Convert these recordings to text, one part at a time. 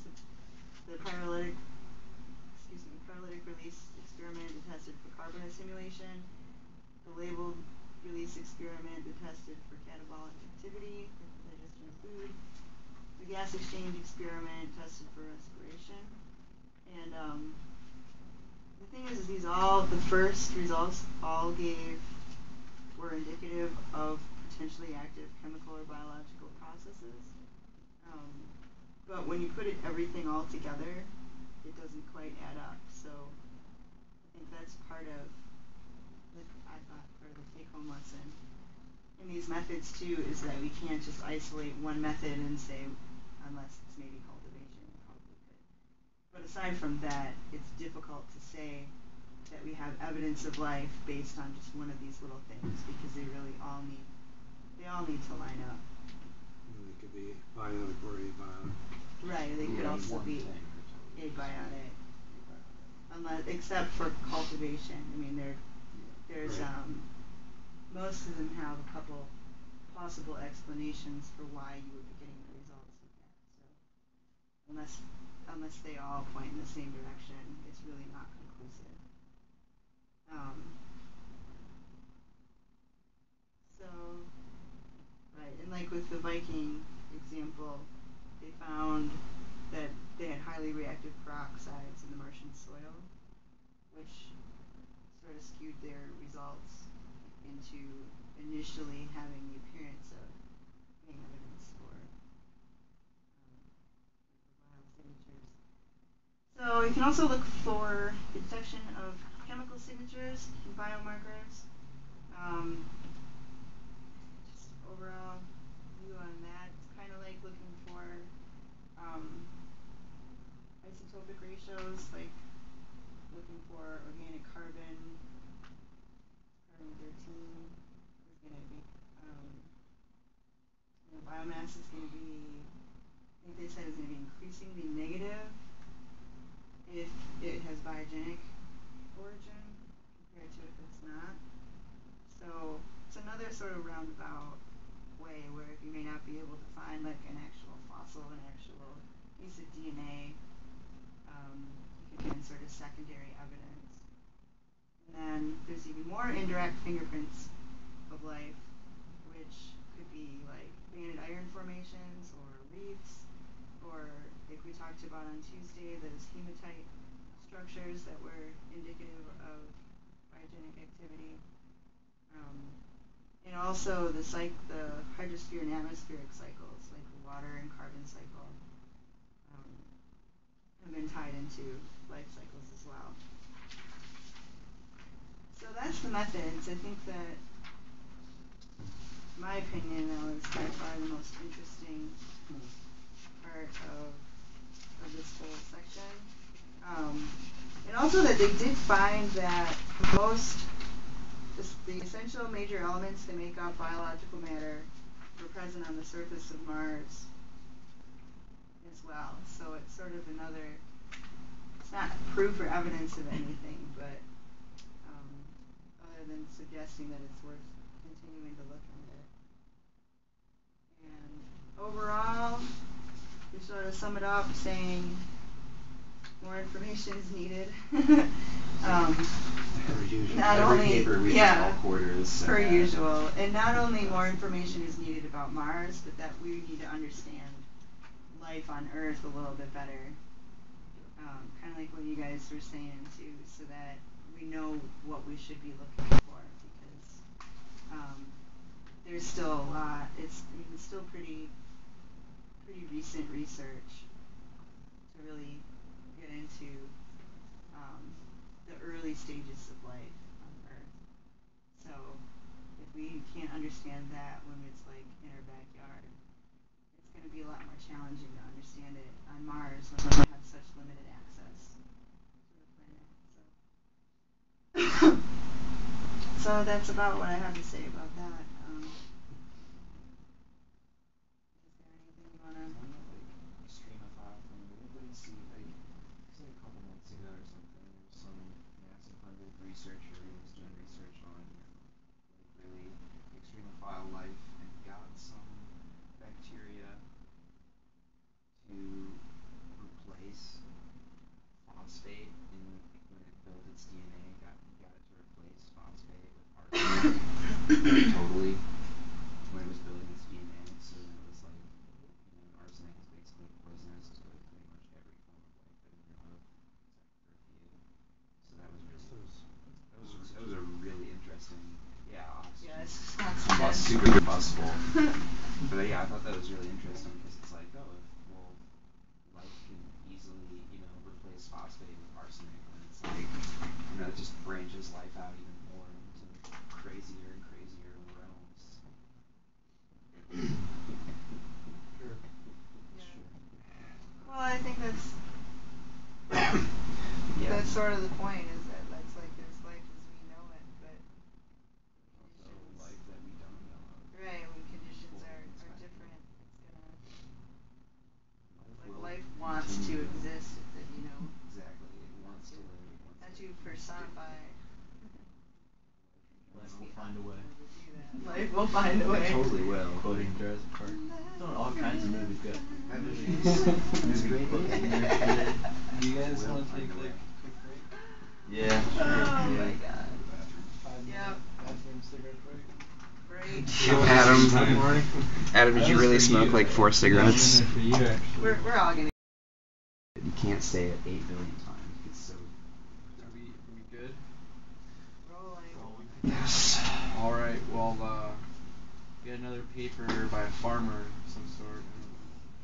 experiments. The pyrolytic release experiment that tested for carbonate simulation. The labeled release experiment that tested for catabolic activity, digestion of food. The gas exchange experiment tested for respiration. And the thing is the first results all were indicative of potentially active chemical or biological processes. But when you put everything all together, it doesn't quite add up. So I think that's part of the take-home lesson in these methods too, is that we can't just isolate one method and say, unless it's maybe cultivation, probably could. But aside from that, it's difficult to say that we have evidence of life based on just one of these little things, because they all need to line up. They could be biotic or abiotic. Right, they could also be abiotic. Except for cultivation. I mean, there's right. Most of them have a couple possible explanations for why you would be getting the results you get. So unless they all point in the same direction, it's really not conclusive. Right, and like with the Viking example, they found that they had highly reactive peroxides in the Martian soil, which sort of skewed their results into initially having the appearance of being evidence for biosignatures. So you can also look for the detection of chemical signatures and biomarkers. Just overall view on that, it's kind of like looking for isotopic ratios, like looking for organic carbon 13 is going to be, biomass is going to be, I think they said is going to be increasingly negative if it has biogenic origin compared to if it's not. So it's another sort of roundabout way where you may not be able to find like an actual fossil, an actual piece of DNA, you can find sort of secondary evidence. And then there's even more indirect fingerprints of life, which could be like banded iron formations or reefs, or like we talked about on Tuesday, those hematite structures that were indicative of biogenic activity. And also the hydrosphere and atmospheric cycles, like the water and carbon cycle, have been tied into life cycles as well. So that's the methods. I think that, in my opinion, that was by far the most interesting part of this whole section. And also that they did find that the essential major elements that make up biological matter were present on the surface of Mars as well. So it's sort of it's not proof or evidence of anything, but other than suggesting that it's worth continuing to look into. And overall, we sort of sum it up saying more information is needed. Not only, per usual, and not only more information is needed about Mars, but that we need to understand life on Earth a little bit better. Kind of like what you guys were saying too, so that we know what we should be looking for, because there's still a lot. It's still pretty recent research to really get into the early stages of life on Earth. So if we can't understand that when it's like in our backyard, it's going to be a lot more challenging to understand it on Mars when we have such limited access to the planet. So that's about what I have to say about that. Is there anything you want to? Stream a file from it. What do you see? Like a couple months ago or something, there was some NASA-funded researcher who was doing research on really extremophile life and got some bacteria to phosphate in when it built its DNA, got it to replace phosphate with arsenic totally when it was building its DNA. So then it was like, arsenic is basically poisonous to pretty much every form of life that we know of, except for a few. So So it's that was a oxygen. really interesting, yeah, Yeah, oxygen. it's Super combustible. But yeah, I thought that was really interesting because it's like, oh, if, well, life can easily, replace phosphate with arsenic, and it's like, it just branches life out even more into crazier and crazier realms. Sure. Yeah. Sure. Well, I think that's Yeah. that's sort of the point, is that that's like there's life as we know it, but Also, conditions, life that we don't know of. right? When conditions Fully are unexpected. different, it's gonna, Life like, will life wants to continue. exist, that Exactly. It not wants to to live. It wants not to to personify. Life Must will be find a way. to do that. Life will find a way. It totally will. Quoting Jurassic Park. It's on all kinds of movies. Got That movie movies, is movie quotes in there. Do you guys Will want to find take a like way. a quick break? Yeah, Oh sure. my Yeah. god. 5 minute Yep. bathroom cigarette break. Great. Adam, did you really smoke like 4 cigarettes? For you, actually. We're all gonna. You can't say it 8 billion times. It's so. Are we good? Rolling. Yes. All right. Well, we got another paper by a farmer of some sort.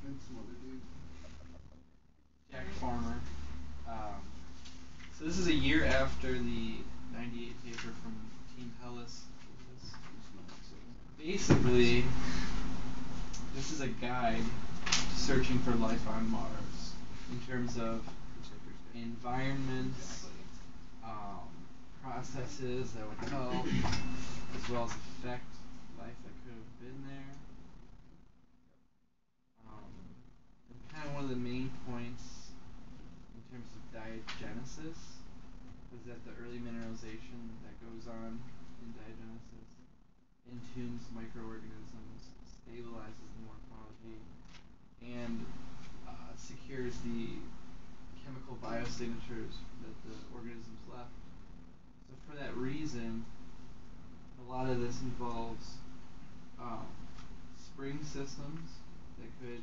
And some other dude. Jack Farmer. So this is a year after the '98 paper from Team Hellas. Basically, this is a guide searching for life on Mars in terms of environments, processes that would help, as well as affect life that could have been there. And kind of one of the main points in terms of diagenesis was that the early mineralization that goes on in diagenesis entombs microorganisms, stabilizes the morphology, and secures the chemical biosignatures that the organisms left. So for that reason, a lot of this involves spring systems that could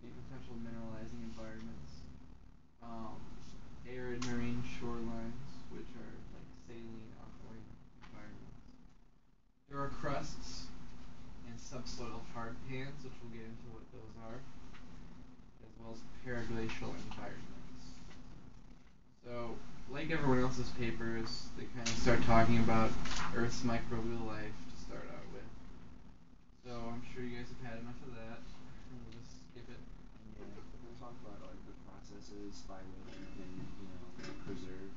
be potential mineralizing environments, um, arid marine shorelines, which are like saline alkaline environments. There are crusts and subsoil hard pans, which we'll get into what those are, as well as paraglacial environments. So, like everyone else's papers, they kind of start talking about Earth's microbial life to start out with. So I'm sure you guys have had enough of that, and we'll just skip it. Yeah, we'll talk about like the processes by which you can, preserve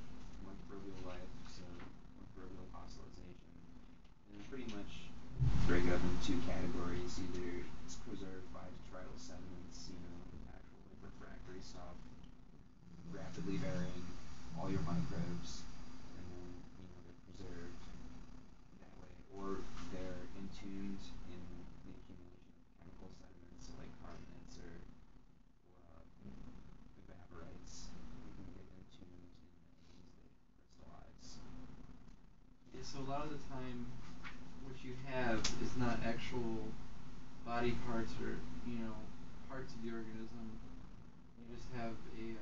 microbial life, so microbial fossilization. And pretty much break it up into 2 categories. Either it's preserved by detrital sediments, actual like refractory stuff, rapidly burying all your microbes, and then, they're preserved that way. Or they're entombed in the accumulation of chemical sediments, so like carbonates or evaporites. They can get entombed in these, they crystallize. Yeah, so a lot of the time, what you have is not actual body parts or parts of the organism. You just have a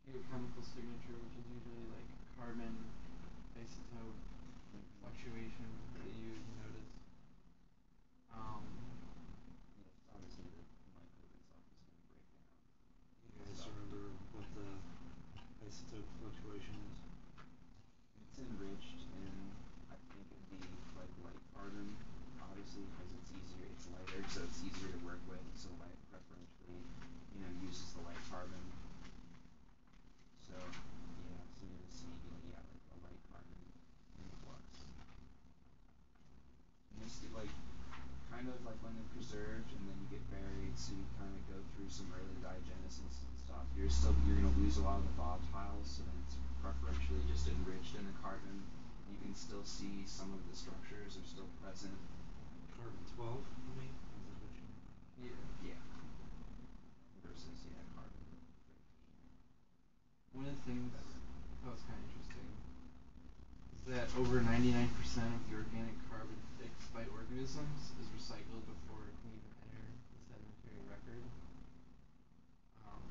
geochemical signature, which is usually like carbon isotope fluctuation that you notice. Um, Yeah, obviously the microbe itself is going to break down You guys stuff. remember what the isotope fluctuation is? It's enriched in, I think it'd be like light carbon, obviously, because it's easier, it's lighter, so it's easier to work with. So life preferentially, uses the light carbon. So yeah, so you're gonna see, like a light carbon influx. And this get like kind of like when they're preserved and then you get buried, so you kind of go through some early diagenesis and stuff. You're gonna lose a lot of the volatiles, so then it's preferentially just enriched in the carbon. You can still see some of the structures are still present. Carbon 12, you mean? Is that what you mean? yeah. Yeah. Versus carbon 13. things that was kinda interesting is that over 99% of the organic carbon fixed by organisms is recycled before it can even enter the sedimentary record. Um,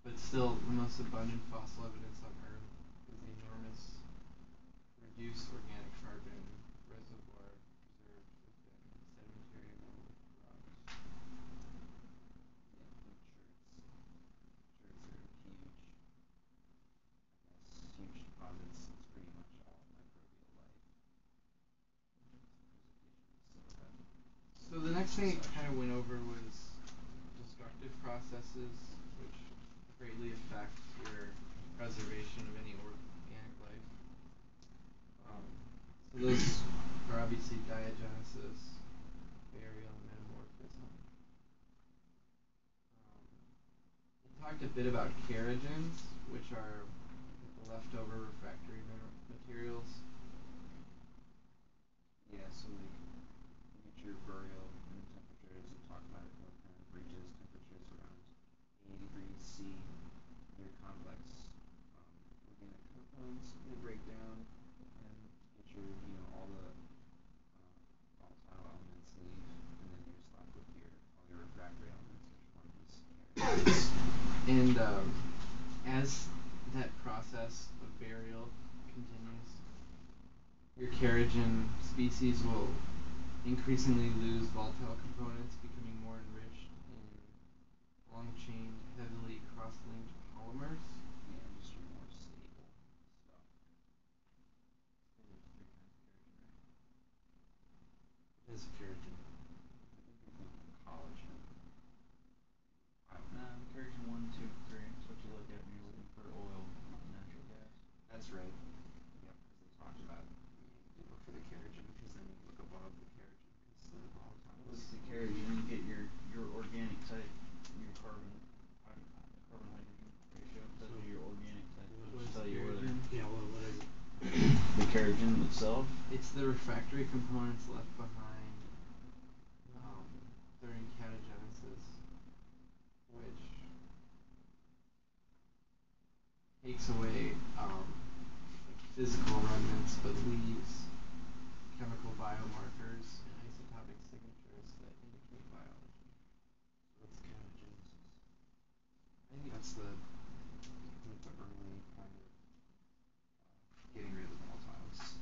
but still, the most abundant fossil evidence on Earth is the enormous reduced organic carbon reservoir preserved within sedimentary rocks. Yeah, I'm sure it's huge. I guess huge deposits. It's pretty much all microbial life. So the next thing it kind of went over was destructive processes, which greatly affect your preservation of any organic life. So those are obviously diagenesis, burial, and metamorphism. We talked a bit about kerogens, which are the leftover refractory materials. Yeah, so like you get your burial and temperatures. We talked about it. What kind of reaches temperatures around 80 degrees C. Very complex organic compounds. They break down and get your all the volatile elements leave, and then you're just left with all your refractory elements, which form these kerogens. And as that process of burial continues, your kerogen species will increasingly lose volatile components, becoming more enriched in long-chain, heavily cross-linked polymers. Yeah, just your more stable stuff. There's three kinds of kerogen, right? It's a keratin. I think you're thinking collagen. I don't know. Kerogen 1, 2, and 3 is what you look at when you're looking for oil and natural gas. That's right. Yep, because they talked about you look for the kerogen, because then you look above the kerogen, because the You look volatiles. at the kerogen, you get your organic type, your carbon hydrogen ratio. Tells So, you your organic type. what It'll is tell you whether kerogen? Yeah, what is it? the kerogen itself. It's the refractory components left behind during catagenesis, which takes away physical remnants but leaves chemical biomarkers and isotopic signatures that indicate biology. So what's catagenesis? I think That's the early kind of getting rid of the volatiles.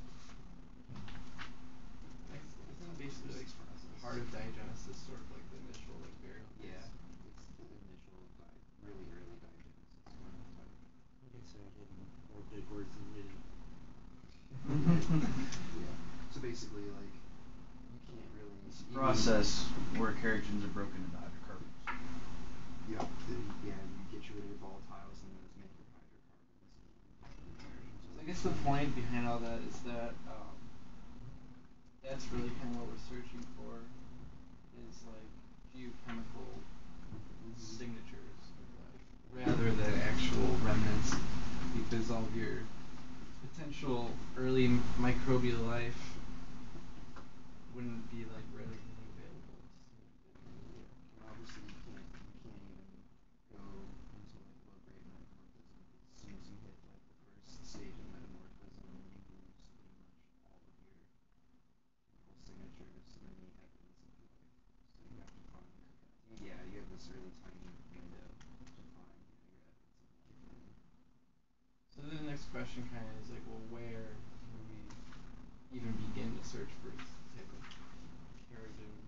I think basically like Metamorphosis process. part of diagenesis, sort of like the initial like burial phase. Yeah, it's the initial really early diagenesis type. I guess I did more big words than needed. Yeah. So basically, like, you can't really. It's a process where kerogens are broken into hydrocarbons. Yep. Yeah, you get rid of your volatiles and those make your hydrocarbons. So I guess the point behind all that is that that's really kind of what we're searching for, is like geochemical signatures of life rather than actual remnants, because all of your potential early microbial life wouldn't be like readily available. Yeah. And obviously you can't even go into like low grade metamorphism, because as soon as you hit like the first stage of metamorphism, you lose pretty much all of your chemical signatures and any evidence of life. So you have to find yeah, you have this really tiny window to find your evidence of life in. So then the next question kind of is like, well, where can we even begin to search for this type of kerogens,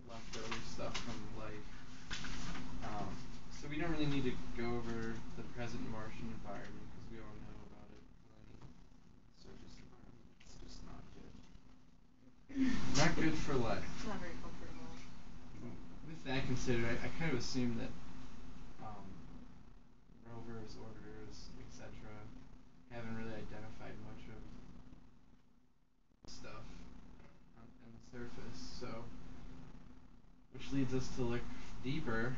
leftover stuff from life? So we don't really need to go over the present Martian environment, because we all know about it plenty. Surface environment, it's just not good. Not good for life. It's not very comfortable. With that considered, I kind of assume that rovers, orbiters, etc. haven't really identified much of stuff on the surface, so which leads us to look deeper